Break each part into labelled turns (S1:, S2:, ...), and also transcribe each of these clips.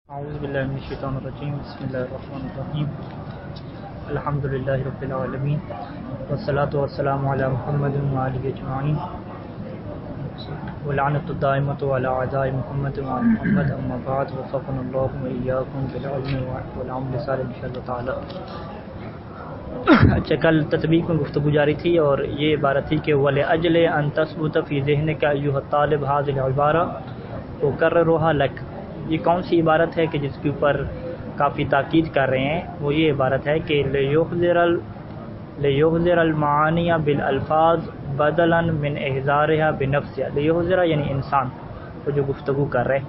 S1: اعوذ باللہ من الشیطان الرجیم بسم اللہ الرحمن الرحیم الحمدللہ رب العالمین والصلاة والسلام علی محمد وآلہ اجمعین ولعنۃ الدائمۃ علی اعداء محمد وعلی محمد اما بعد وفقنا اللہ وإیاکم بالعلم والعمل الصالح انشاءاللہ تعالی۔ اچھا، کل تطبیق میں گفتگو جاری تھی اور یہ عبارت تھی کہ وَلِأَجْلِ أَن تَثْبُتَ فِي ذِهْنِكَ أَيُّهَا الطَّالِبُ هذه العبارة أكررها لك۔ یہ کون سی عبارت ہے کہ جس کے اوپر کافی تاکید کر رہے ہیں؟ وہ یہ عبارت ہے کہ لِيُحْذِرَ الْمَعَانِيَ بِالْأَلْفَاظ بَدَلًا مِنْ إِحْضَارِهَا بِنَفْسِهَا۔ لِيُحْذِرَ یعنی انسان وہ جو گفتگو کر رہے،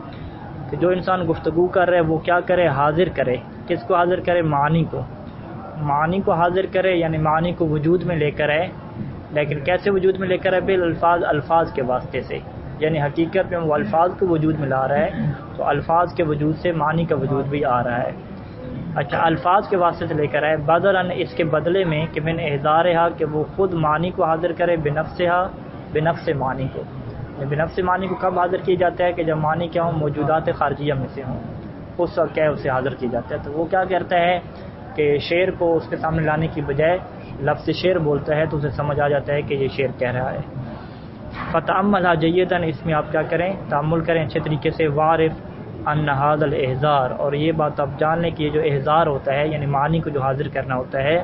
S1: کہ جو انسان گفتگو کر رہے وہ کیا کرے؟ حاضر کرے۔ کس کو حاضر کرے؟ معانی کو۔ معانی کو حاضر کرے یعنی معانی کو وجود میں لے کر آئے، لیکن کیسے وجود میں لے کر آئے؟ بالالفاظ، الفاظ کے واسطے سے، یعنی حقیقت میں وہ الفاظ کو وجود میں لا رہا ہے تو الفاظ کے وجود سے معنی کا وجود بھی آ رہا ہے۔ اچھا، الفاظ کے واسطے سے لے کر آئے، بدلاً اس کے بدلے میں کہ من احضارها کہ وہ خود معنی کو حاضر کرے، بنفسها بنفس معنی کو۔ بنفس معنی کو کب حاضر کیا جاتا ہے؟ کہ جب معنی کیا ہوں؟ موجودات خارجیہ میں سے ہوں، اس وقت کیا اسے حاضر کیا جاتا ہے۔ تو وہ کیا کرتا ہے کہ شعر کو اس کے سامنے لانے کی بجائے لفظ شعر بولتا ہے تو اسے سمجھ آ جاتا ہے کہ یہ شعر کہہ رہا ہے۔ فتأملها جیدا، اس میں آپ کیا کریں؟ تأمل کریں اچھے طریقے سے۔ وعرف ان هذا الاحضار، اور یہ بات آپ جان لیں کہ یہ جو احضار ہوتا ہے یعنی معنی کو جو حاضر کرنا ہوتا ہے،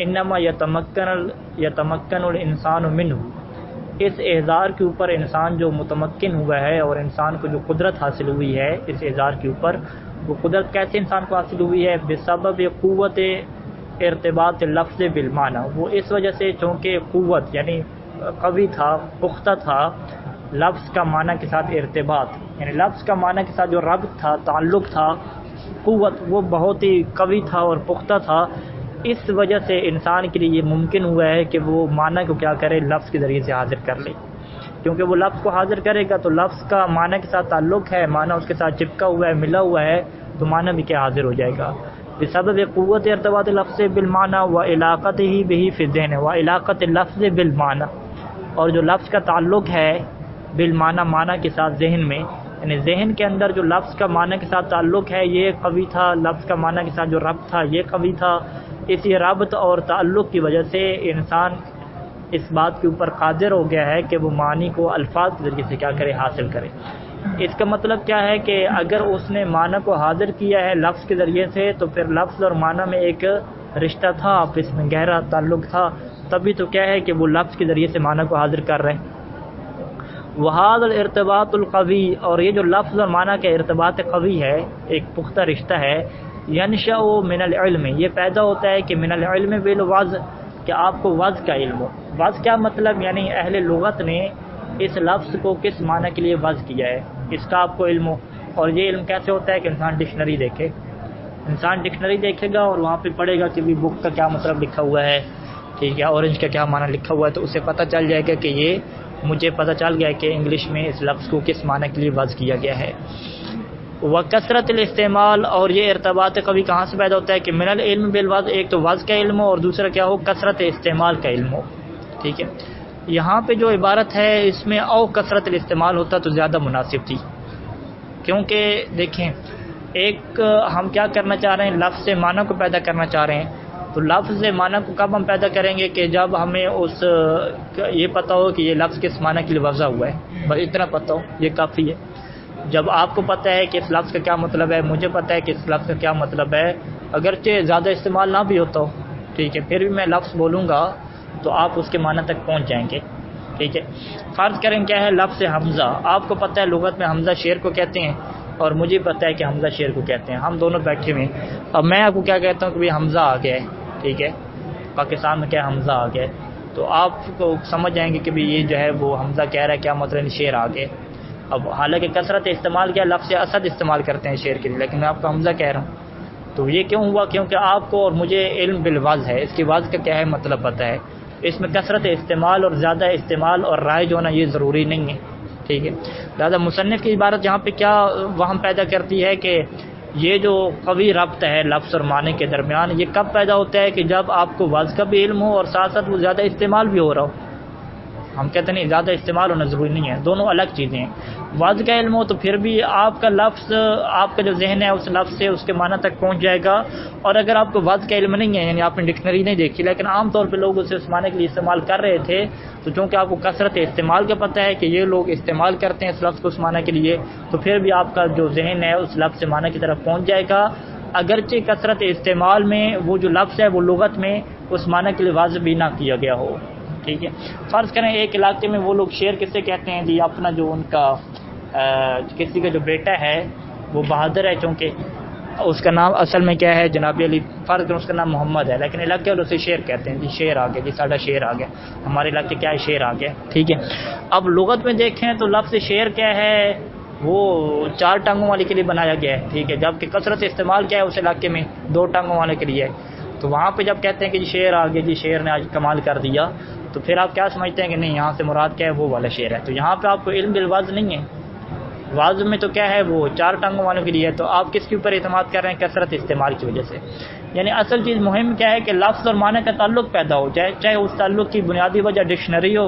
S1: انما یتمکن الانسان منه، اس احضار کے اوپر انسان جو متمکن ہوا ہے اور انسان کو جو قدرت حاصل ہوئی ہے اس احضار کے اوپر، وہ قدرت کیسے انسان کو حاصل ہوئی ہے؟ بسبب قوت ارتباط لفظ بالمعنی، وہ اس وجہ سے چونکہ قوت یعنی قوی تھا، پختہ تھا لفظ کا معنی کے ساتھ ارتباط، یعنی لفظ کا معنی کے ساتھ جو ربط تھا، تعلق تھا، قوت وہ بہت ہی قوی تھا اور پختہ تھا۔ اس وجہ سے انسان کے لیے یہ ممکن ہوا ہے کہ وہ معنی کو کیا کرے؟ لفظ کے ذریعے سے حاضر کر لے، کیونکہ وہ لفظ کو حاضر کرے گا تو لفظ کا معنی کے ساتھ تعلق ہے، معنی اس کے ساتھ چپکا ہوا ہے، ملا ہوا ہے، تو معنی بھی کیا حاضر ہو جائے گا۔ بسبب قوت ارتباط لفظ بالمعنی وعلاقتہ بہ فی الذہن، وعلاقۃ اللفظ بالمعنی، اور جو لفظ کا تعلق ہے بالمعنی معنی کے ساتھ ذہن میں، یعنی ذہن کے اندر جو لفظ کا معنی کے ساتھ تعلق ہے یہ قوی تھا، لفظ کا معنی کے ساتھ جو ربط تھا یہ قوی تھا۔ اسی ربط اور تعلق کی وجہ سے انسان اس بات کے اوپر قادر ہو گیا ہے کہ وہ معنی کو الفاظ کے ذریعے سے کیا کرے؟ حاصل کرے۔ اس کا مطلب کیا ہے کہ اگر اس نے معنی کو حاضر کیا ہے لفظ کے ذریعے سے تو پھر لفظ اور معنی میں ایک رشتہ تھا، آپس میں گہرا تعلق تھا، تبھی تو کیا ہے کہ وہ لفظ کے ذریعے سے معنی کو حاضر کر رہے ہیں۔ وَهَذَا الْإِرْتِبَاطُ الْقَوِيُّ، اور یہ جو لفظ اور معنی کا ارتباط قوی ہے، ایک پختہ رشتہ ہے، يَنْشَأُ مِنَ الْعِلْمِ، یہ پیدا ہوتا ہے کہ من العلم بالوضع، کہ آپ کو وضع کا علم ہو۔ وضع کیا مطلب؟ یعنی اہل لغت نے اس لفظ کو کس معنی کے لیے وضع کیا ہے اس کا آپ کو علم ہو۔ اور یہ علم کیسے ہوتا ہے؟ کہ انسان ڈکشنری دیکھے، انسان ڈکشنری دیکھے گا اور وہاں پہ پڑھے گا کہ بھی بک کا کیا مطلب لکھا ہوا ہے، ٹھیک ہے، اورنج کا کیا معنی لکھا ہوا ہے، تو اسے پتہ چل جائے گا کہ یہ مجھے پتہ چل گیا کہ انگلش میں اس لفظ کو کس معنی کے لیے وضع کیا گیا ہے۔ وکثرت الاستعمال، اور یہ ارتباط قوی کہاں سے پیدا ہوتا ہے؟ کہ من العلم بالوضع، ایک تو وضع کا علم ہو اور دوسرا کیا ہو؟ کثرت استعمال کا علم ہو، ٹھیک ہے۔ یہاں پہ جو عبارت ہے اس میں او کثرت الاستعمال ہوتا تو زیادہ مناسب تھی، کیونکہ دیکھیں ایک ہم کیا کرنا چاہ رہے ہیں؟ لفظ سے معنی کو پیدا کرنا چاہ رہے ہیں، تو لفظ سے معنی کو کب ہم پیدا کریں گے؟ کہ جب ہمیں یہ پتہ ہو کہ یہ لفظ کس معنی کے لیے وضع ہوا ہے، بس اتنا پتہ ہو، یہ کافی ہے۔ جب آپ کو پتہ ہے کہ اس لفظ کا کیا مطلب ہے، مجھے پتہ ہے کہ اس لفظ کا کیا مطلب ہے، اگرچہ زیادہ استعمال نہ بھی ہوتا ہو، ٹھیک ہے، پھر بھی میں لفظ بولوں گا تو آپ اس کے معنی تک پہنچ جائیں گے، ٹھیک ہے۔ فرض کریں کیا ہے؟ لفظ حمزہ، آپ کو پتہ ہے لغت میں حمزہ شعر کو کہتے ہیں اور مجھے پتہ ہے کہ حمزہ شعر کو کہتے ہیں، ہم دونوں بیٹھے ہوئے ہیں، اب میں آپ کو کیا کہتا ہوں کہ بھی حمزہ آ گیا ہے، ٹھیک ہے، پاکستان میں کیا حمزہ آ گیا ہے، تو آپ کو سمجھ جائیں گے کہ بھی یہ جو ہے وہ حمزہ کہہ رہا ہے، کیا مطلب شعر آ گیا۔ اب حالانکہ کثرت استعمال کیا، لفظ اسد استعمال کرتے ہیں شعر کے لیے، لیکن میں آپ کو حمزہ کہہ رہا ہوں، تو یہ کیوں ہوا؟ کیونکہ آپ کو اور مجھے علم بالوضع ہے، اس کی وضع کا کیا ہے مطلب پتہ ہے، اس میں کثرت استعمال اور زیادہ استعمال اور رائج ہونا یہ ضروری نہیں ہے، ٹھیک ہے۔ لہٰذا مصنف کی عبارت یہاں پہ کیا وہم پیدا کرتی ہے کہ یہ جو قوی ربط ہے لفظ اور معنی کے درمیان، یہ کب پیدا ہوتا ہے؟ کہ جب آپ کو وضع کا بھی علم ہو اور ساتھ ساتھ وہ زیادہ استعمال بھی ہو رہا ہو، ہم کہتے ہیں نہیں زیادہ استعمال ہونا ضروری نہیں ہے، دونوں الگ چیزیں ہیں۔ وعظ کا علم ہو تو پھر بھی آپ کا لفظ، آپ کا جو ذہن ہے اس لفظ سے اس کے معنی تک پہنچ جائے گا، اور اگر آپ کو وعظ کا علم نہیں ہے، یعنی آپ نے ڈکشنری نہیں دیکھی لیکن عام طور پہ لوگ اسے اس معنی کے لیے استعمال کر رہے تھے، تو چونکہ آپ کو کثرت استعمال کا پتہ ہے کہ یہ لوگ استعمال کرتے ہیں اس لفظ کو اس معنی کے لیے، تو پھر بھی آپ کا جو ذہن ہے اس لفظ سے معنی کی طرف پہنچ جائے گا، اگرچہ کثرت استعمال میں وہ جو لفظ ہے وہ لغت میں اس معنی کے لیے واضح بھی نہ کیا گیا ہو۔ ٹھیک ہے، فرض کریں ایک علاقے میں وہ لوگ شعر کسے کہتے ہیں جی، اپنا جو ان کا کسی کا جو بیٹا ہے وہ بہادر ہے، چونکہ اس کا نام اصل میں کیا ہے جناب علی، فرض کریں اس کا نام محمد ہے، لیکن علاقے والوں سے شعر کہتے ہیں جی شعر آ گیا، جی ساڈا شعر آ گیا، ہمارے علاقے کیا ہے شعر آ گیا۔ ٹھیک ہے، اب لغت میں دیکھیں تو لفظ شعر کیا ہے، وہ 4 ٹانگوں والے کے لیے بنایا گیا ہے، ٹھیک ہے، جبکہ کثرت استعمال کیا ہے اس علاقے میں 2 ٹانگوں والے کے لیے ہے، تو وہاں پہ جب کہتے ہیں کہ جی شعر آ گیا، جی شعر نے آج کمال کر دیا، تو پھر آپ کیا سمجھتے ہیں کہ نہیں یہاں سے مراد کیا ہے وہ والا شعر ہے، تو یہاں پہ آپ کو علم بالوعظ نہیں ہے، وعظ میں تو کیا ہے وہ 4 ٹانگوں والوں کے لیے ہے، تو آپ کس کے اوپر اعتماد کر رہے ہیں؟ کثرت استعمال کی وجہ سے۔ یعنی اصل چیز مہم کیا ہے کہ لفظ اور معنی کا تعلق پیدا ہو جائے، چاہے اس تعلق کی بنیادی وجہ ڈکشنری ہو،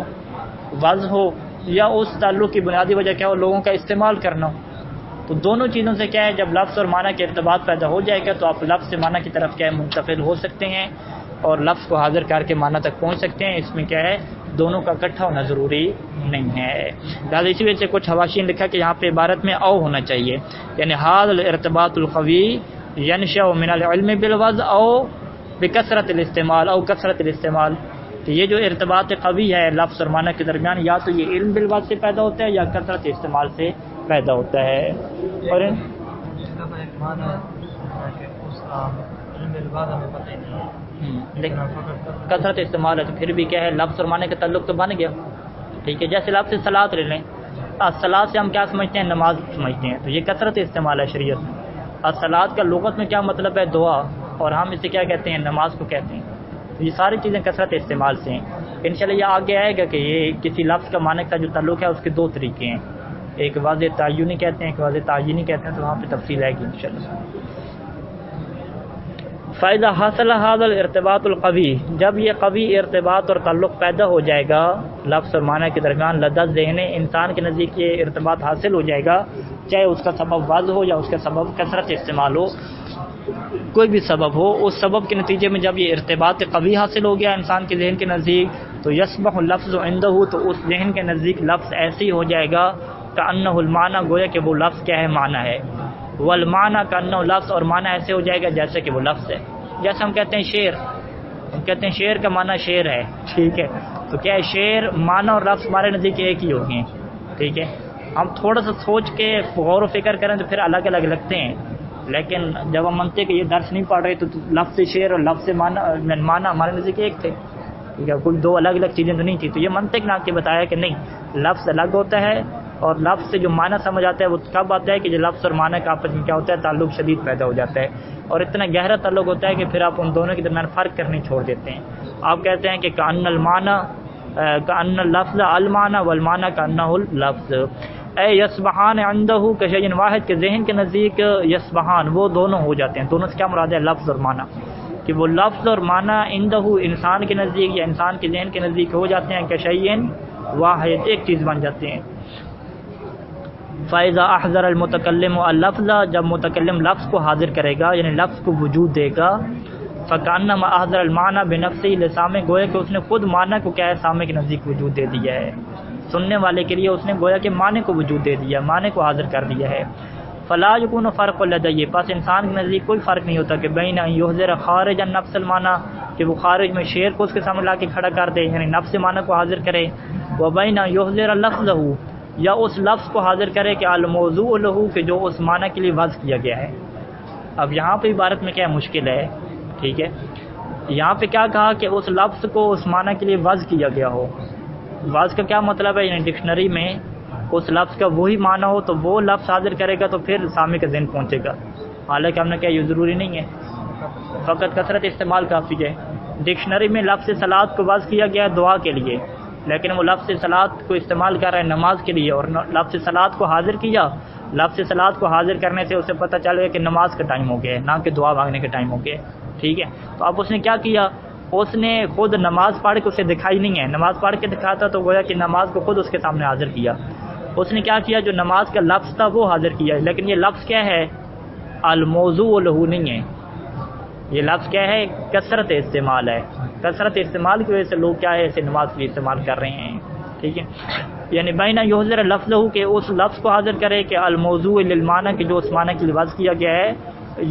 S1: وعظ ہو، یا اس تعلق کی بنیادی وجہ کیا ہو لوگوں کا استعمال کرنا ہو، تو دونوں چیزوں سے کیا ہے جب لفظ اور معنی کے ارتباط پیدا ہو جائے گا تو آپ لفظ سے معنی کی طرف کیا ہے منتقل ہو سکتے ہیں اور لفظ کو حاضر کر کے معنی تک پہنچ سکتے ہیں، اس میں کیا ہے دونوں کا اکٹھا ہونا ضروری نہیں ہے۔ لہٰذا اسی وجہ سے کچھ حواشی نے لکھا کہ یہاں پہ عبارت میں او ہونا چاہیے، یعنی حاضر الارتباط القوی ینشأ من العلم بالوضع او بکثرت الاستعمال او کثرت الاستعمال، کہ یہ جو ارتباط قوی ہے لفظ اور معنی کے درمیان یا تو یہ علم بالوضع سے پیدا ہوتا ہے یا کثرت استعمال سے پیدا ہوتا ہے۔ اور کثرت استعمال ہے تو پھر بھی کیا ہے لفظ اور معنی کا تعلق تو بن گیا، ٹھیک ہے، جیسے لفظ صلاۃ لے لیں، الصلاۃ سے ہم کیا سمجھتے ہیں؟ نماز سمجھتے ہیں، تو یہ کثرت استعمال ہے شریعت میں۔ الصلاۃ کا لغت میں کیا مطلب ہے؟ دعا، اور ہم اسے کیا کہتے ہیں؟ نماز کو کہتے ہیں، تو یہ ساری چیزیں کثرت استعمال سے ہیں۔ انشاءاللہ یہ آگے آئے گا کہ یہ کسی لفظ کا معنی کا جو تعلق ہے اس کے 2 طریقے ہیں، ایک واضح تعینی کہتے ہیں، ایک واضح تعینی کہتے ہیں، تو وہاں پہ تفصیل آئے گی انشاءاللہ۔ فائدہ حاصل هذا الارتباط القوی، جب یہ قوی ارتباط اور تعلق پیدا ہو جائے گا لفظ اور معنی کے درمیان، لدى ذہن انسان کے نزدیک یہ ارتباط حاصل ہو جائے گا، چاہے اس کا سبب وضع ہو یا اس کا سبب کثرت استعمال ہو، کوئی بھی سبب ہو، اس سبب کے نتیجے میں جب یہ ارتباط قوی حاصل ہو گیا انسان کے ذہن کے نزدیک، تو یصبح اللفظ عنده، تو اس ذہن کے نزدیک لفظ ایسے ہی ہو جائے گا کأنہ المعنی، گویا کہ وہ لفظ کیا ہے؟ معنی ہے، والمعنی کأنہ لفظ، اور معنی ایسے ہو جائے گا جیسے کہ وہ لفظ ہے۔ جیسے ہم کہتے ہیں شعر، ہم کہتے ہیں شعر کا معنی شعر ہے، ٹھیک ہے، تو کیا ہے شعر معنی اور لفظ ہمارے نزدیک ایک ہی ہو گئے ہیں، ٹھیک ہے، ہم تھوڑا سا سوچ کے غور و فکر کریں تو پھر الگ الگ لگتے ہیں، لیکن جب ہم منطق یہ درس نہیں پڑھ رہے تو لفظ شعر اور لفظ معنی ہمارے نزدیک ایک تھے، ٹھیک ہے، کوئی 2 الگ الگ چیزیں تو نہیں تھی، تو یہ منطق نے آ کے بتایا کہ نہیں، لفظ الگ ہوتا ہے اور لفظ سے جو معنی سمجھ آتا ہے وہ کب آتا ہے کہ جو لفظ اور معنی کا آپس میں کیا ہوتا ہے؟ تعلق شدید پیدا ہو جاتا ہے، اور اتنا گہرا تعلق ہوتا ہے کہ پھر آپ ان دونوں کے درمیان فرق کرنے چھوڑ دیتے ہیں۔ آپ کہتے ہیں کہ کأن المعنی کأن اللفظ المعنی والمعنی کأنہ اللفظ، اے یصبحان عنده کشیء واحد، کے ذہن کے نزدیک یصبحان وہ دونوں ہو جاتے ہیں، دونوں سے کیا مراد ہے؟ لفظ اور معنی، کہ وہ لفظ اور معنی عنده انسان کے نزدیک یا انسان کے ذہن کے نزدیک ہو جاتے ہیں کشیء واحد، ایک چیز بن جاتے ہیں۔ فَإِذَا أَحْضَرَ الْمُتَكَلِّمُ اللَّفْظَ، جب متکلم لفظ کو حاضر کرے گا یعنی لفظ کو وجود دے گا، فَكَأَنَّمَا أَحْضَرَ الْمَعْنَى بِنَفْسِهِ، لسامع گویا کہ اس نے خود معنی کو کیا ہے؟ سامع کے نزدیک وجود دے دیا ہے، سننے والے کے لیے اس نے گویا کہ معنی کو وجود دے دیا، معنی کو حاضر کر دیا ہے۔ فَلَا يَكُونُ فَرْقٌ لَدَيْهِ، پس انسان کے نزدیک کوئی فرق نہیں ہوتا کہ بین ان یحضر خارج النفس المعنی، کہ وہ خارج میں شعر کو اس کے سامنے لا کے کھڑا کر دے یعنی نفس معنی کو حاضر کرے، وبین ان یحضر لفظه، یا اس لفظ کو حاضر کرے کہ الموضوع له، کہ جو اس معنی کے لیے وضع کیا گیا ہے۔ اب یہاں پہ عبارت میں کیا مشکل ہے، ٹھیک ہے، یہاں پہ کیا کہا کہ اس لفظ کو اس معنی کے لیے وضع کیا گیا ہو، وضع کا کیا مطلب ہے؟ یعنی ڈکشنری میں اس لفظ کا وہی معنی ہو تو وہ لفظ حاضر کرے گا تو پھر سامع کا ذہن پہنچے گا، حالانکہ ہم نے کہا یہ ضروری نہیں ہے، فقط کثرت استعمال کافی ہے۔ ڈکشنری میں لفظ صلاۃ کو وضع کیا گیا ہے دعا کے لیے، لیکن وہ لفظ صلاۃ کو استعمال کر رہا ہے نماز کے لیے، اور لفظ صلاۃ کو حاضر کیا، لفظ صلاۃ کو حاضر کرنے سے اسے پتہ چل گیا کہ نماز کا ٹائم ہو گیا ہے، نہ کہ دعا مانگنے کا ٹائم ہو گیا ہے، ٹھیک ہے، تو اب اس نے کیا کیا؟ اس نے خود نماز پڑھ کے اسے دکھائی نہیں ہے، نماز پڑھ کے دکھاتا تو گویا کہ نماز کو خود اس کے سامنے حاضر کیا. اس نے کیا کیا؟ جو نماز کا لفظ تھا وہ حاضر کیا، لیکن یہ لفظ کیا ہے؟ الموضوع لہو نہیں ہے. یہ لفظ کیا ہے؟ کثرت استعمال ہے. کثرت استعمال کی وجہ سے لوگ کیا ہے اسے نماز کے لیے استعمال کر رہے ہیں. ٹھیک ہے، یعنی بینہ یحضر لفظ لہو کہ اس لفظ کو حاضر کرے کہ الموضوع للمعنی کہ جو اس معنی کے لیے وضع کیا گیا ہے،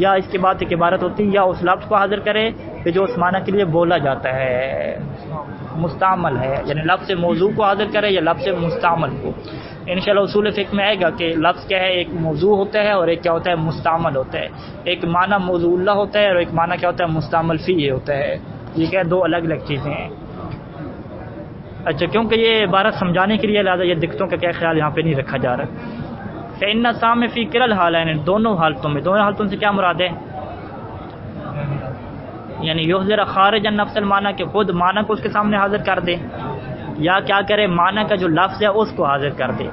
S1: یا اس کے بعد ایک عبارت ہوتی ہے، یا اس لفظ کو حاضر کرے کہ جو اس معنی کے لیے بولا جاتا ہے، مستعمل ہے. یعنی لفظ موضوع کو حاضر کرے یا لفظ مستعمل کو. انشاءاللہ اصول فقہ میں آئے گا کہ لفظ کیا ہے، ایک موضوع ہوتا ہے اور ایک کیا ہوتا ہے؟ مستعمل ہوتا ہے. ایک معنی موضوع اللہ ہوتا ہے اور ایک معنی کیا ہوتا ہے؟ مستعمل فیہ ہوتا ہے. یہ کیا ہے؟ دو الگ الگ چیزیں ہیں. اچھا، کیونکہ یہ عبارت سمجھانے کے لیے لہٰذا یہ دقتوں کا کیا خیال یہاں پہ نہیں رکھا جا رہا. فإن السامع فی کلا الحالین، دونوں حالتوں میں. دونوں حالتوں سے کیا مراد ہے؟ یعنی یحضر خارج النفس المعنی کہ خود معنی کو اس کے سامنے حاضر کر دے، یا کیا کرے؟ معنی کا جو لفظ ہے اس کو حاضر کر دے.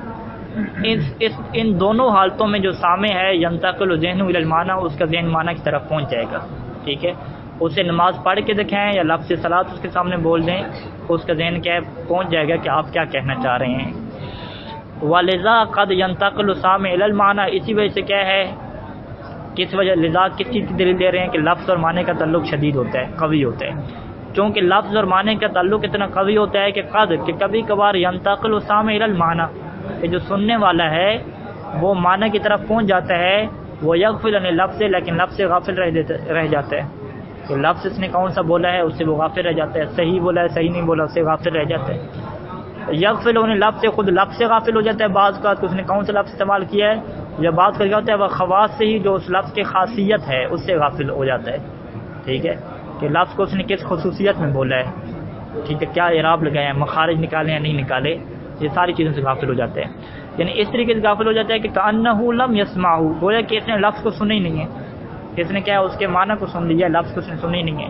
S1: ان دونوں حالتوں میں جو سامع ہے ینتقل ذہنہ الی المعنی، اس کا ذہن معنی کی طرف پہنچ جائے گا. ٹھیک ہے، اسے نماز پڑھ کے دکھائیں یا لفظ صلاۃ اس کے سامنے بول دیں، اس کا ذہن کیا ہے؟ پہنچ جائے گا کہ آپ کیا کہنا چاہ رہے ہیں. وَلِذَا قَدْ يَنْتَقِلُ السَّامِعُ إِلَى الْمَعْنَى، اسی وجہ سے کیا ہے، کس وجہ لذا کس چیز کی دلیل دے رہے ہیں کہ لفظ اور معنی کا تعلق شدید ہوتا ہے، قوی ہوتا ہے. چونکہ لفظ اور معنی کا تعلق اتنا قوی ہوتا ہے کہ کہ کبھی کبھار ينتقل السامع إلى المعنى، کہ جو سننے والا ہے وہ معنی کی طرف پہنچ جاتا ہے. وہ یغفل عن اللفظ، لیکن لفظ سے غافل رہ جاتا ہے. کہ لفظ اس نے کون سا بولا ہے اس سے وہ غافل رہ جاتا ہے، صحیح بولا ہے صحیح نہیں بولا اس سے غافل رہ جاتا ہے. یغفل عن اللفظ سے خود لفظ سے غافل ہو جاتا ہے بعض کا کہ اس نے کون سا لفظ استعمال کیا ہے، یا بعض کا کیا ہوتا ہے وہ خواص سے ہی جو اس لفظ کی خاصیت ہے اس سے غافل ہو جاتا ہے. ٹھیک ہے، کہ لفظ کو اس نے کس خصوصیت میں بولا ہے، ٹھیک ہے، کیا اعراب لگایا ہے، مخارج نکالے یا نہیں نکالے، یہ ساری چیزوں سے غافل ہو جاتے ہیں. یعنی اس طریقے سے غافل ہو جاتا ہے کہ کأنہ لم یسمعہ، گویا کہ اس نے لفظ کو سنا ہی نہیں ہے. اس نے کیا ہے اس کے معنی کو سن لیا، لفظ کو اس نے سنا ہی نہیں ہے.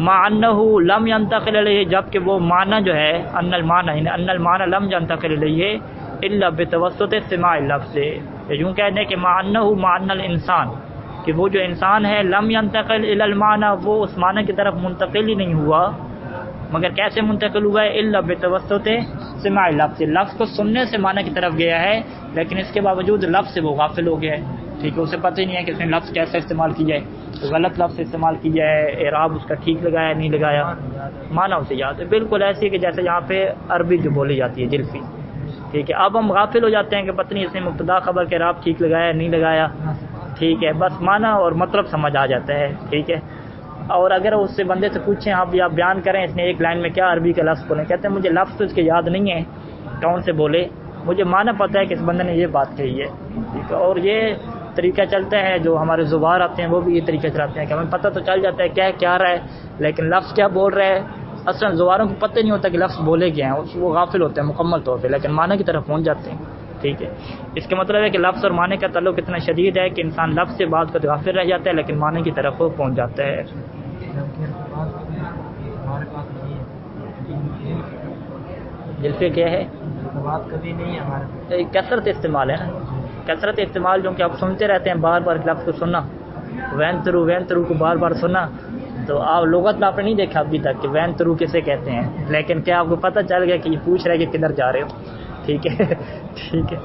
S1: مع انہ لم ينتقل الیہ، جبکہ وہ معنی جو ہے ان المعنی لم ينتقل الیہ الا بتوسط سماع اللفظ، یوں کہنے کہ مع ان الانسان، کہ وہ جو انسان ہے لم ينتقل الی المعنی، وہ اس معنی کی طرف منتقل ہی نہیں ہوا، مگر کیسے منتقل ہوا ہے؟ الا بتوسط سماع اللفظ، لفظ کو سننے سے معنی کی طرف گیا ہے، لیکن اس کے باوجود لفظ سے وہ غافل ہو گیا ہے. ٹھیک ہے، اسے پتہ ہی نہیں ہے کہ اس نے لفظ کیسے استعمال کیا ہے، غلط لفظ استعمال کیا ہے، اعراب اس کا ٹھیک لگایا نہیں لگایا، معنی اسے یاد ہے. بالکل ایسی کہ جیسے یہاں پہ عربی جو بولی جاتی ہے جلفی. ٹھیک ہے، اب ہم غافل ہو جاتے ہیں کہ پتہ نہیں اس نے مبتدا خبر کے اعراب ٹھیک لگایا نہیں لگایا. ٹھیک ہے، بس معنی اور مطلب سمجھ آ جاتا ہے. ٹھیک ہے، اور اگر اس سے بندے سے پوچھیں آپ بیان کریں اس نے ایک لائن میں کیا عربی کا لفظ بولے، کہتے ہیں مجھے لفظ تو اس کے یاد نہیں ہے کون سے بولے، مجھے معنی پتہ ہے کہ اس بندے نے یہ بات کہی ہے. ٹھیک ہے، اور یہ طریقہ چلتا ہے جو ہمارے زبار آتے ہیں وہ بھی یہ طریقہ چلاتے ہیں کہ ہمیں پتہ تو چل جاتا ہے کیا رہا ہے، لیکن لفظ کیا بول رہا ہے اصلا زباروں کو پتہ نہیں ہوتا کہ لفظ بولے کیا ہیں، وہ غافل ہوتے ہیں مکمل طور پہ، لیکن معنی کی طرف پہنچ جاتے ہیں. ٹھیک ہے، اس کا مطلب ہے کہ لفظ اور معنی کا تعلق اتنا شدید ہے کہ انسان لفظ سے بعد کو غافل رہ جاتا ہے لیکن معنی کی طرف وہ پہنچ جاتا ہے. جلفے کیا ہے؟ کثرت استعمال ہے نا، کثرت استعمال جو کہ آپ سنتے رہتے ہیں بار بار لفظ کو سننا، وین ترو کو بار بار سننا، تو آپ لغت میں آپ نے نہیں دیکھا ابھی تک کہ وین ترو کسے کہتے ہیں، لیکن کیا آپ کو پتہ چل گیا کہ یہ پوچھ رہے کہ کدھر جا رہے ہو. ٹھیک ہے ٹھیک ہے،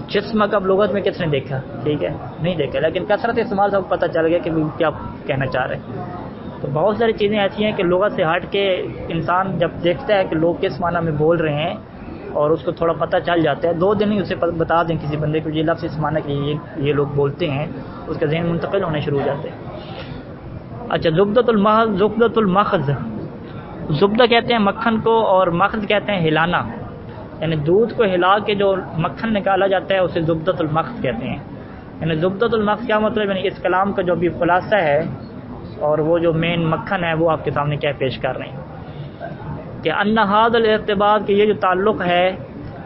S1: جسم کا لغت میں کس نے دیکھا؟ ٹھیک ہے، نہیں دیکھا، لیکن کثرت استعمال سے پتہ چل گیا کہ کیا کہنا چاہ رہے ہیں. تو بہت ساری چیزیں ایسی ہیں کہ لغت سے ہٹ کے انسان جب دیکھتا ہے کہ لوگ کس معنی میں بول رہے ہیں اور اس کو تھوڑا پتہ چل جاتا ہے، 2 دن ہی اسے بتا دیں کسی بندے کو یہ لفظ اس معنی کہ یہ لوگ بولتے ہیں، اس کا ذہن منتقل ہونے شروع ہو جاتے ہیں. اچھا، زبدۃ المخض، زبدہ کہتے ہیں مکھن کو اور مخض کہتے ہیں ہلانا، یعنی دودھ کو ہلا کے جو مکھن نکالا جاتا ہے اسے زبدۃ المخض کہتے ہیں. یعنی زبدۃ المخض کیا مطلب؟ یعنی اس کلام کا جو بھی خلاصہ ہے اور وہ جو مین مکھن ہے وہ آپ کے سامنے کیا پیش کر رہے ہیں کہ ان هذا الارتباط، کہ یہ جو تعلق ہے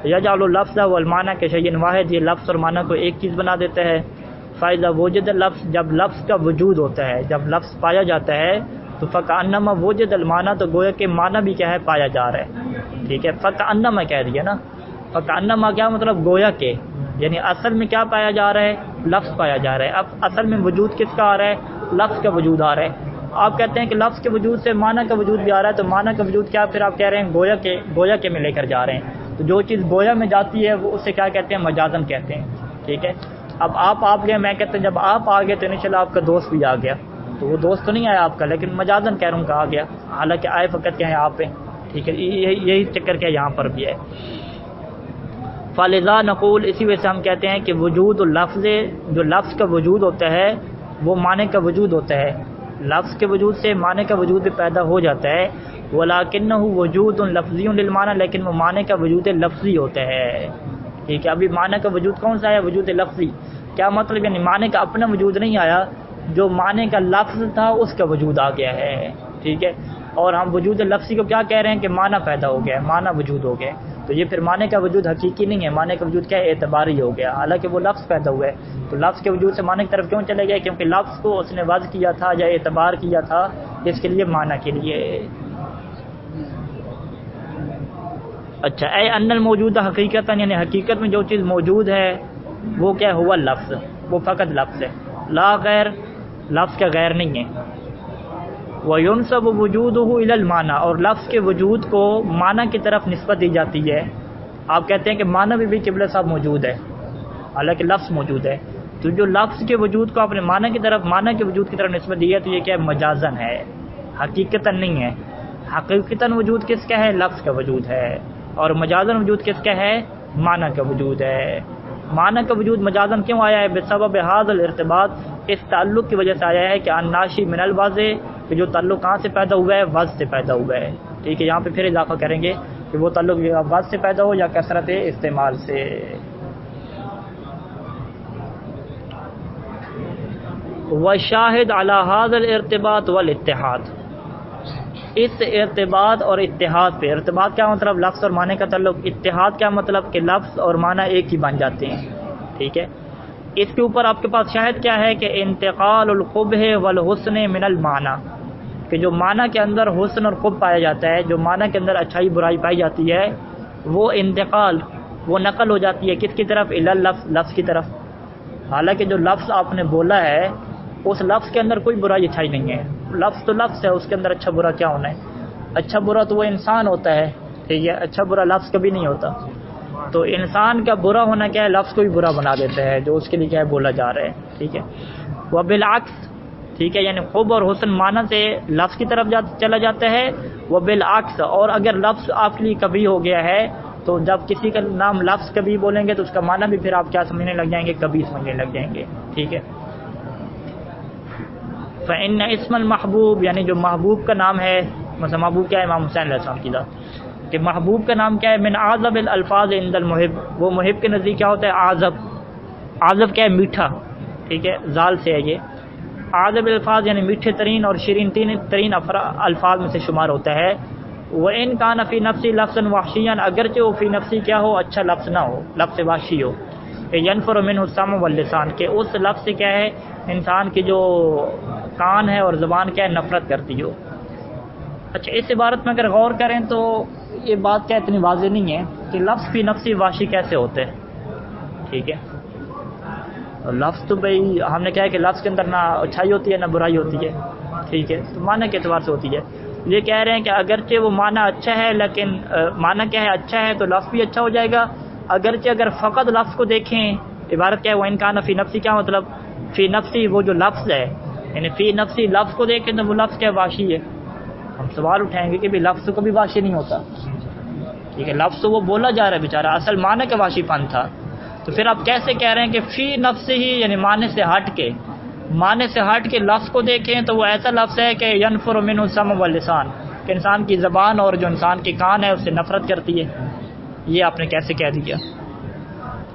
S1: یجعل اللفظ والمعنى كشيء واحد، یہ لفظ اور معنی کو ایک چیز بنا دیتا ہے. فاذا وجد اللفظ، جب لفظ کا وجود ہوتا ہے، جب لفظ پایا جاتا ہے تو فكأنما وجد المعنى، تو گویا کہ معنی بھی کیا ہے پایا جا رہا ہے. ٹھیک ہے، فكأنما کہہ دیا نا، فكأنما کیا مطلب؟ گویا کہ، یعنی اصل میں کیا پایا جا رہا ہے؟ لفظ پایا جا رہا ہے. اب اصل میں وجود کس کا آ رہا ہے؟ لفظ کا وجود آ رہا ہے. آپ کہتے ہیں کہ لفظ کے وجود سے معنی کا وجود بھی آ رہا ہے، تو معنی کا وجود کیا پھر آپ کہہ رہے ہیں گویا کے میں لے کر جا رہے ہیں، تو جو چیز گویا میں جاتی ہے وہ اسے کیا کہتے ہیں؟ مجازن کہتے ہیں، ٹھیک ہے۔ اب آپ گئے، میں کہتے ہیں جب آپ آ گئے تو انشاءاللہ آپ کا دوست بھی آ گیا، تو وہ دوست تو نہیں آیا آپ کا، لیکن مجازن کہہ رہا ہوں کہ آ گیا، حالانکہ آئے فقط کیا ہے آپ پہ، ٹھیک ہے۔ یہی چکر کیا یہاں پر بھی ہے۔ فلذا نقول، اسی وجہ سے ہم کہتے ہیں کہ وجود اللفظ، جو لفظ کا وجود ہوتا ہے وہ معنی کا وجود ہوتا ہے، لفظ کے وجود سے معنی کا وجود بھی پیدا ہو جاتا ہے، ولکنہ وجود لفظی للمعنی، لیکن وہ معنی کا وجود لفظی ہوتا ہے، ٹھیک ہے۔ ابھی معنی کا وجود کون سا ہے؟ وجود لفظی۔ کیا مطلب؟ یعنی معنی کا اپنا وجود نہیں آیا، جو معنی کا لفظ تھا اس کا وجود آ گیا ہے، ٹھیک ہے۔ اور ہم وجود لفظی کو کیا کہہ رہے ہیں؟ کہ معنی پیدا ہو گیا ہے، معنی وجود ہو گیا ہے، تو یہ پھر معنی کا وجود حقیقی نہیں ہے، معنی کا وجود کیا ہے؟ اعتباری ہو گیا، حالانکہ وہ لفظ پیدا ہوا ہے، تو لفظ کے وجود سے معنی کی طرف کیوں چلے گئے؟ کیونکہ لفظ کو اس نے وضع کیا تھا یا اعتبار کیا تھا، اس کے لیے معنی کے لیے۔ اچھا، اے ان الموجود حقیقتاً، یعنی حقیقت میں جو چیز موجود ہے وہ کیا ہوا؟ لفظ، وہ فقط لفظ ہے، لا غیر، لفظ کا غیر نہیں ہے۔ وَيُنْسَبُ وُجُودُهُ إِلَى الْمَعنَى، اور لفظ کے وجود کو معنی کی طرف نسبت دی جاتی ہے۔ آپ کہتے ہیں کہ معنی بھی قبلہ صاحب موجود ہے، حالانکہ لفظ موجود ہے، تو جو لفظ کے وجود کو آپ نے معنی کی طرف، معنی کے وجود کی طرف نسبت دی ہے، تو یہ کیا ہے؟ مجازن ہے، حقیقتاً نہیں ہے۔ حقیقتاً وجود کس کا ہے؟ لفظ کا وجود ہے، اور مجازن وجود کس کا ہے؟ معنی کا وجود ہے۔ معنی کا وجود مجازن کیوں آیا ہے؟ بسبب هذا الارتباط، اس تعلق کی وجہ سے آیا ہے کہ الناشی من الوضع، کہ جو تعلق کہاں سے پیدا ہوا ہے؟ وضع سے پیدا ہوا ہے، ٹھیک ہے۔ یہاں پہ پھر اضافہ کریں گے کہ وہ تعلق وضع سے پیدا ہو یا کثرت استعمال سے۔ وشاہد علی هذا الارتباط والاتحاد، اس ارتباط اور اتحاد پہ، ارتباط کیا مطلب؟ لفظ اور معنی کا تعلق، اتحاد کیا مطلب؟ کہ لفظ اور معنی ایک ہی بن جاتے ہیں، ٹھیک ہے۔ اس کے اوپر آپ کے پاس شاہد کیا ہے؟ کہ انتقال القبح والحسن من المعنی، کہ جو معنی کے اندر حسن اور قبح پایا جاتا ہے، جو معنی کے اندر اچھائی برائی پائی جاتی ہے، وہ انتقال، وہ نقل ہو جاتی ہے کس کی طرف؟ الی اللفظ، لفظ کی طرف، حالانکہ جو لفظ آپ نے بولا ہے اس لفظ کے اندر کوئی برائی اچھائی نہیں ہے، لفظ تو لفظ ہے، اس کے اندر اچھا برا کیا ہونا ہے؟ اچھا برا تو وہ انسان ہوتا ہے، ٹھیک ہے، اچھا برا لفظ کبھی نہیں ہوتا، تو انسان کا برا ہونا کیا ہے؟ لفظ کو بھی برا بنا دیتا ہے جو اس کے لیے کیا ہے؟ بولا جا رہا ہے، ٹھیک ہے۔ وہ بالعکس، ٹھیک ہے، یعنی خوب اور حسن معنی سے لفظ کی طرف چلا جاتا ہے، وہ بالعکس، اور اگر لفظ آپ کے لیے کبھی ہو گیا ہے تو جب کسی کا نام لفظ کبھی بولیں گے تو اس کا معنی بھی پھر آپ کیا سمجھنے لگ جائیں گے؟ کبھی سمجھنے لگ جائیں گے، ٹھیک ہے۔ فإن اسم المحبوب، یعنی جو محبوب کا نام ہے، مثلا محبوب کیا ہے؟ امام حسین علیہ السلام کی ذات، کہ محبوب کا نام کیا ہے؟ من اعظم الالفاظ عند المحب، وہ محب کے نزدیک کیا ہوتا ہے؟ اعظم، اعظم کیا ہے؟ میٹھا، ٹھیک ہے، زال سے ہے یہ، اعظم الفاظ یعنی میٹھے ترین اور شیرین ترین الفاظ میں سے شمار ہوتا ہے۔ وَإِن كَانَ فِي نَفْسِهِ لَفْظًا وَحْشِيًّا، اگرچہ وہ فی نفسی کیا ہو؟ اچھا لفظ نہ ہو، لفظ وحشی ہو، ينفر منه السمع واللسان، کہ اس لفظ سے کیا ہے؟ انسان کی جو کان ہے اور زبان کیا ہے؟ نفرت کرتی ہو۔ اچھا، اس عبارت میں اگر غور کریں تو یہ بات کیا اتنی واضح نہیں ہے کہ لفظ فی نفسی وحشی کیسے ہوتے ہیں، ٹھیک ہے۔ لفظ تو بھائی ہم نے کہا ہے کہ لفظ کے اندر نہ اچھائی ہوتی ہے نہ برائی ہوتی ہے، ٹھیک ہے، تو معنی کے اعتبار سے ہوتی ہے۔ یہ کہہ رہے ہیں کہ اگرچہ وہ معنی اچھا ہے، لیکن معنی کیا ہے؟ اچھا ہے تو لفظ بھی اچھا ہو جائے گا، اگرچہ اگر فقط لفظ کو دیکھیں، عبارت کیا ہے؟ وَإِن كَانَ فِي نَفْسِي، کیا مطلب؟ فی نفسی، وہ جو لفظ ہے، یعنی فی نفسی لفظ کو دیکھیں تو وہ لفظ کیا وحشی ہے۔ ہم سوال اٹھائیں گے کہ بھی لفظ کو بھی وحشی نہیں ہوتا، ٹھیک ہے، لفظ تو وہ بولا جا رہا ہے بیچارہ، اصل معنی کا وحشی پن تھا، تو پھر آپ کیسے کہہ رہے ہیں کہ فی نفس ہی، یعنی معنی سے ہٹ کے، معنی سے ہٹ کے لفظ کو دیکھیں تو وہ ایسا لفظ ہے کہ ینفر منہ السمع واللسان، کہ انسان کی زبان اور جو انسان کی کان ہے اس سے نفرت کرتی ہے۔ یہ آپ نے کیسے کہہ دیا؟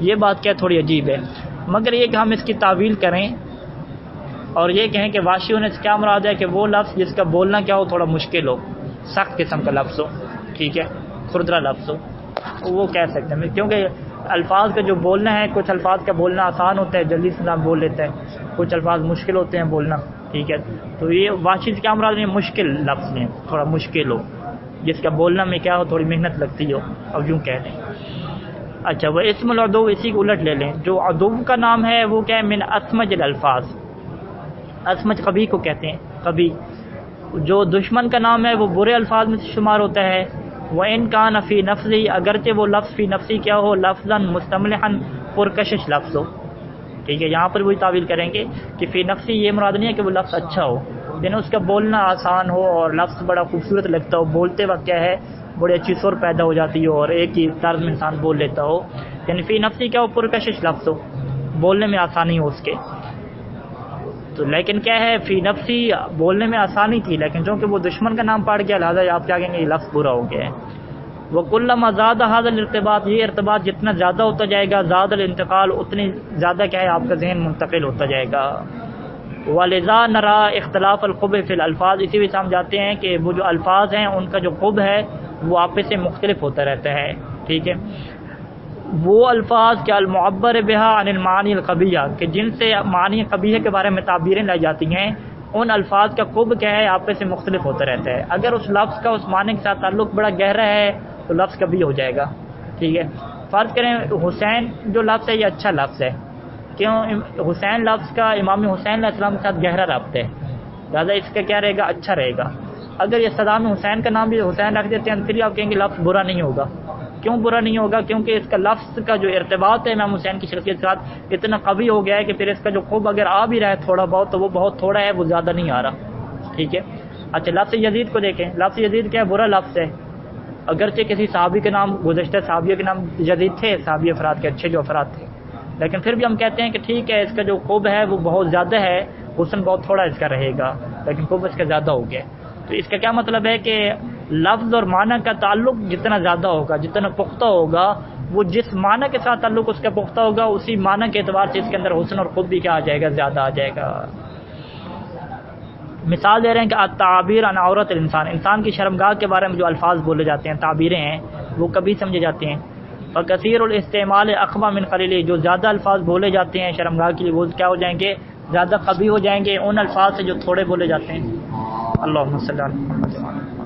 S1: یہ بات کیا تھوڑی عجیب ہے، مگر یہ کہ ہم اس کی تعویل کریں اور یہ کہیں کہ وحشی ہونے سے کیا مراد ہے؟ کہ وہ لفظ جس کا بولنا کیا ہو؟ تھوڑا مشکل ہو، سخت قسم کا لفظ ہو، ٹھیک ہے، کھردرا لفظ ہو، وہ کہہ سکتے ہیں، کیونکہ الفاظ کا جو بولنا ہے، کچھ الفاظ کا بولنا آسان ہوتا ہے، جلدی سے نام بول لیتا ہے، کچھ الفاظ مشکل ہوتے ہیں بولنا، ٹھیک ہے، تو یہ وحشی سے کیا مراد نہیں؟ مشکل لفظ میں تھوڑا مشکل ہو، جس کا بولنا میں کیا ہو؟ تھوڑی محنت لگتی ہو، اب یوں کہہ دیں۔ اچھا، وہ اسم العدو، اسی کو الٹ لے لیں، جو عدو کا نام ہے وہ کیا ہے؟ من اسمج الالفاظ، اسمج قبیح کو کہتے ہیں، قبیح، جو دشمن کا نام ہے وہ برے الفاظ میں سے شمار ہوتا ہے. وَإِن كَانَ فِي نَفْسِهِ اگرچہ وہ لفظ فی نفسی کیا ہو لفظاً مستملحاً پرکشش لفظ ہو. ٹھیک ہے, یہاں پر وہی تعویل کریں گے کہ فی نفسی یہ مراد نہیں ہے کہ وہ لفظ اچھا ہو, یعنی اس کا بولنا آسان ہو اور لفظ بڑا خوبصورت لگتا ہو, بولتے وقت کیا ہے بڑی اچھی سر پیدا ہو جاتی ہو اور ایک ہی طرز میں انسان بول لیتا ہو. یعنی فی نفسی کیا ہو پرکشش لفظ ہو, بولنے میں آسانی ہو اس کے. تو لیکن کیا ہے فی نفسی بولنے میں آسانی تھی, لیکن چونکہ وہ دشمن کا نام پڑ گیا لہٰذا آپ کیا کہیں گے یہ لفظ برا ہو گیا ہے. وَكُلَّمَا زَادَ هَذَا الارتباط یہ ارتباط جتنا زیادہ ہوتا جائے گا زاد الانتقال اتنی زیادہ کیا ہے آپ کا ذہن منتقل ہوتا جائے گا. وَلِذَا نَرَى اختلاف القبح فی الالفاظ اسی وجہ سے ہم جاتے ہیں کہ وہ جو الفاظ ہیں ان کا جو قبح ہے وہ آپس سے مختلف ہوتا رہتا ہے. ٹھیک ہے, وہ الفاظ کہ المعبر بہا عن المعانی القبیحہ کہ جن سے معنی قبیحہ کے بارے میں تعبیریں لائی جاتی ہیں ان الفاظ کا قبح کیا ہے آپس سے مختلف ہوتا رہتا ہے. اگر اس لفظ کا اس معنی کے ساتھ تعلق بڑا گہرا ہے تو لفظ کبھی ہو جائے گا. ٹھیک ہے, فرض کریں حسین جو لفظ ہے یہ اچھا لفظ ہے, کیوں حسین لفظ کا امام حسین علیہ السلام کے ساتھ گہرا رابطہ ہے, لہٰذا اس کا کیا رہے گا اچھا رہے گا. اگر یہ صدام حسین کا نام بھی حسین رکھ دیتے ہیں پھر آپ کہیں گے لفظ برا نہیں ہوگا. کیوں برا نہیں ہوگا؟ کیونکہ اس کا لفظ کا جو ارتباط ہے امام حسین کی شخصیت کے ساتھ اتنا قوی ہو گیا ہے کہ پھر اس کا جو خوب اگر آ بھی رہا ہے تھوڑا بہت تو وہ بہت تھوڑا ہے, وہ زیادہ نہیں آ رہا. ٹھیک ہے, اچھا لفظ یزید کو دیکھیں, لفظ یزید کیا ہے برا لفظ ہے, اگرچہ کسی صحابی کے نام گزشتہ صحابیوں کے نام یزید تھے, صحابی افراد کے اچھے جو افراد تھے, لیکن پھر بھی ہم کہتے ہیں کہ ٹھیک ہے اس کا جو خوب ہے وہ بہت زیادہ ہے, حسن بہت تھوڑا اس کا رہے گا لیکن خوب اس کا زیادہ ہو گیا. تو اس کا کیا مطلب ہے کہ لفظ اور معنی کا تعلق جتنا زیادہ ہوگا جتنا پختہ ہوگا وہ جس معنی کے ساتھ تعلق اس کا پختہ ہوگا اسی معنی کے اعتبار سے اس کے اندر حسن اور خوب بھی کیا آ جائے گا زیادہ آ جائے گا. مثال دے رہے ہیں کہ التعابیر عن عورت الانسان انسان کی شرمگاہ کے بارے میں جو الفاظ بولے جاتے ہیں تعبیریں ہیں وہ کبھی سمجھے جاتے ہیں. فکثیر الاستعمال اقوى من قلیل جو زیادہ الفاظ بولے جاتے ہیں شرمگاہ کے لیے وہ کیا ہو جائیں گے زیادہ قوی ہو جائیں گے ان الفاظ سے جو تھوڑے بولے جاتے ہیں. اللہم صلی علی محمد.